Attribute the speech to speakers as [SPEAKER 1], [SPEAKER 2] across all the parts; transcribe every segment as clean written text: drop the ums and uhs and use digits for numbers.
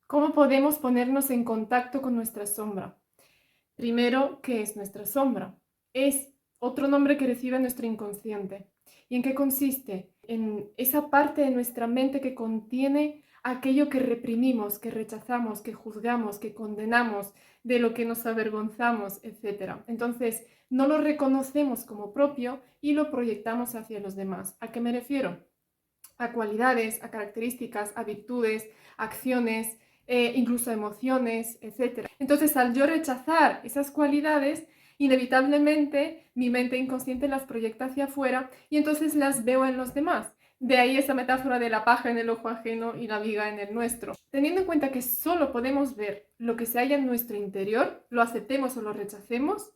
[SPEAKER 1] ¿Cómo podemos ponernos en contacto con nuestra sombra? Primero, ¿qué es nuestra sombra? Es otro nombre que recibe nuestro inconsciente. ¿Y en qué consiste? En esa parte de nuestra mente que contiene aquello que reprimimos, que rechazamos, que juzgamos, que condenamos, de lo que nos avergonzamos, etc. Entonces, no lo reconocemos como propio y lo proyectamos hacia los demás. ¿A qué me refiero? A cualidades, a características, a virtudes, acciones, incluso emociones, etc. Entonces, al yo rechazar esas cualidades, inevitablemente mi mente inconsciente las proyecta hacia afuera y entonces las veo en los demás. De ahí esa metáfora de la paja en el ojo ajeno y la viga en el nuestro. Teniendo en cuenta que solo podemos ver lo que se halla en nuestro interior, lo aceptemos o lo rechacemos,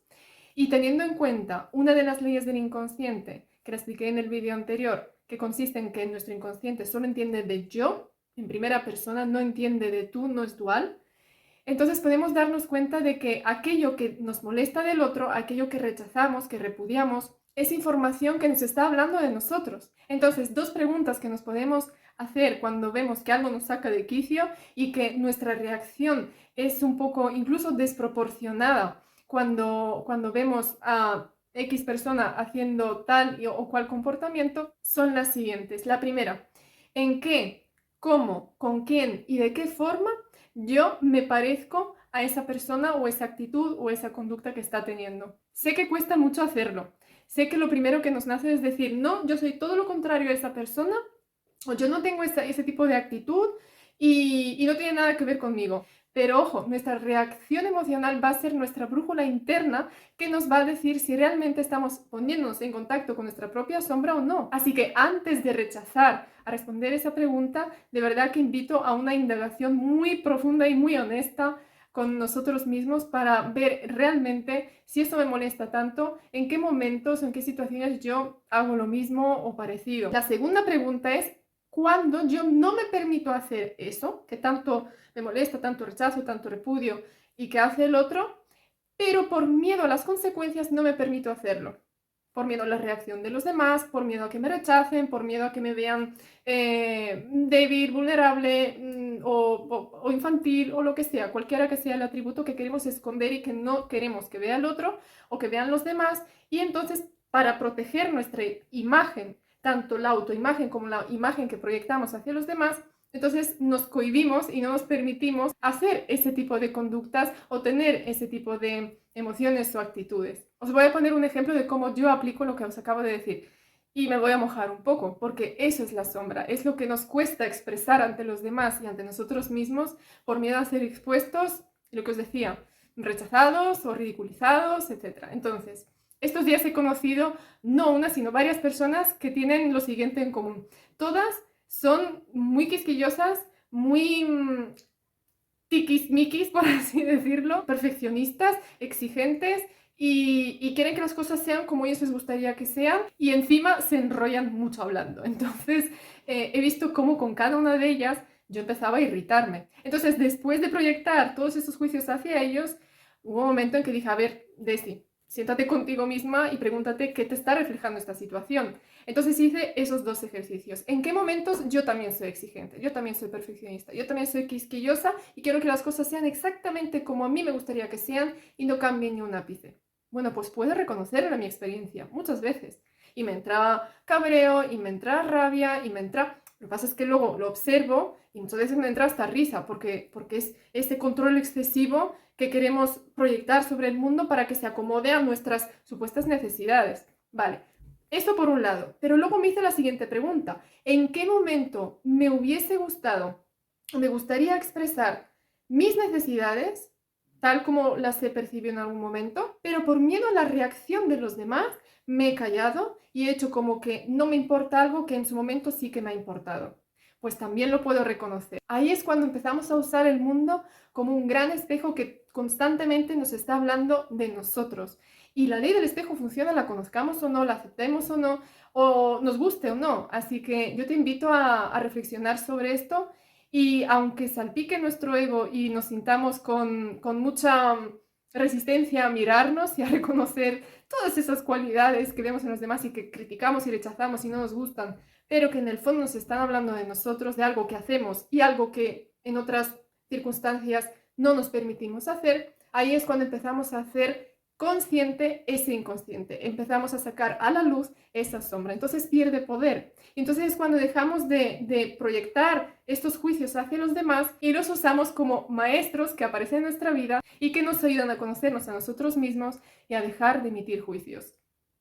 [SPEAKER 1] y teniendo en cuenta una de las leyes del inconsciente, que la expliqué en el vídeo anterior, que consiste en que nuestro inconsciente solo entiende de yo, en primera persona, no entiende de tú, no es dual, entonces podemos darnos cuenta de que aquello que nos molesta del otro, aquello que rechazamos, que repudiamos, es información que nos está hablando de nosotros. Entonces, dos preguntas que nos podemos hacer cuando vemos que algo nos saca de quicio y que nuestra reacción es un poco incluso desproporcionada cuando vemos a X persona haciendo tal o cual comportamiento, son las siguientes. La primera, ¿en qué, cómo, con quién y de qué forma yo me parezco a esa persona o esa actitud o esa conducta que está teniendo? Sé que cuesta mucho hacerlo. Sé que lo primero que nos nace es decir, no, yo soy todo lo contrario a esa persona o yo no tengo ese tipo de actitud y no tiene nada que ver conmigo. Pero ojo, nuestra reacción emocional va a ser nuestra brújula interna que nos va a decir si realmente estamos poniéndonos en contacto con nuestra propia sombra o no. Así que antes de rechazar a responder esa pregunta, de verdad que invito a una indagación muy profunda y muy honesta con nosotros mismos para ver realmente si esto me molesta tanto, en qué momentos, en qué situaciones yo hago lo mismo o parecido. La segunda pregunta es, ¿cuándo yo no me permito hacer eso, que tanto me molesta, tanto rechazo, tanto repudio y que hace el otro, pero por miedo a las consecuencias no me permito hacerlo? Por miedo a la reacción de los demás, por miedo a que me rechacen, por miedo a que me vean débil, vulnerable o infantil o lo que sea, cualquiera que sea el atributo que queremos esconder y que no queremos que vea el otro o que vean los demás. Y entonces, para proteger nuestra imagen, tanto la autoimagen como la imagen que proyectamos hacia los demás, entonces nos cohibimos y no nos permitimos hacer ese tipo de conductas o tener ese tipo de emociones o actitudes. Os voy a poner un ejemplo de cómo yo aplico lo que os acabo de decir. Y me voy a mojar un poco, porque eso es la sombra, es lo que nos cuesta expresar ante los demás y ante nosotros mismos por miedo a ser expuestos, lo que os decía, rechazados o ridiculizados, etc. Entonces, estos días he conocido no una, sino varias personas que tienen lo siguiente en común. Todas son muy quisquillosas, muy tiquismiquis, por así decirlo, perfeccionistas, exigentes y quieren que las cosas sean como ellos les gustaría que sean y encima se enrollan mucho hablando. Entonces, he visto cómo con cada una de ellas yo empezaba a irritarme. Entonces, después de proyectar todos esos juicios hacia ellos, hubo un momento en que dije, a ver, Desi, siéntate contigo misma y pregúntate qué te está reflejando esta situación. Entonces hice esos dos ejercicios. ¿En qué momentos yo también soy exigente? Yo también soy perfeccionista, yo también soy quisquillosa y quiero que las cosas sean exactamente como a mí me gustaría que sean y no cambien ni un ápice. Bueno, pues puedo reconocerlo en mi experiencia muchas veces. Y me entraba cabreo, y me entraba rabia, y me entraba... Lo que pasa es que luego lo observo y muchas veces me entra hasta risa porque es ese control excesivo que queremos proyectar sobre el mundo para que se acomode a nuestras supuestas necesidades. Vale, eso por un lado. Pero luego me hice la siguiente pregunta. ¿En qué momento me hubiese gustado o me gustaría expresar mis necesidades, tal como las he percibido en algún momento, pero por miedo a la reacción de los demás, me he callado y he hecho como que no me importa algo que en su momento sí que me ha importado? Pues también lo puedo reconocer. Ahí es cuando empezamos a usar el mundo como un gran espejo que constantemente nos está hablando de nosotros. Y la ley del espejo funciona, la conozcamos o no, la aceptemos o nos guste o no. Así que yo te invito a reflexionar sobre esto y aunque salpique nuestro ego y nos sintamos con mucha resistencia a mirarnos y a reconocer todas esas cualidades que vemos en los demás y que criticamos y rechazamos y no nos gustan, pero que en el fondo nos están hablando de nosotros, de algo que hacemos y algo que en otras circunstancias no nos permitimos hacer, ahí es cuando empezamos a hacer consciente ese inconsciente, empezamos a sacar a la luz esa sombra, entonces pierde poder. Entonces es cuando dejamos de proyectar estos juicios hacia los demás y los usamos como maestros que aparecen en nuestra vida y que nos ayudan a conocernos a nosotros mismos y a dejar de emitir juicios.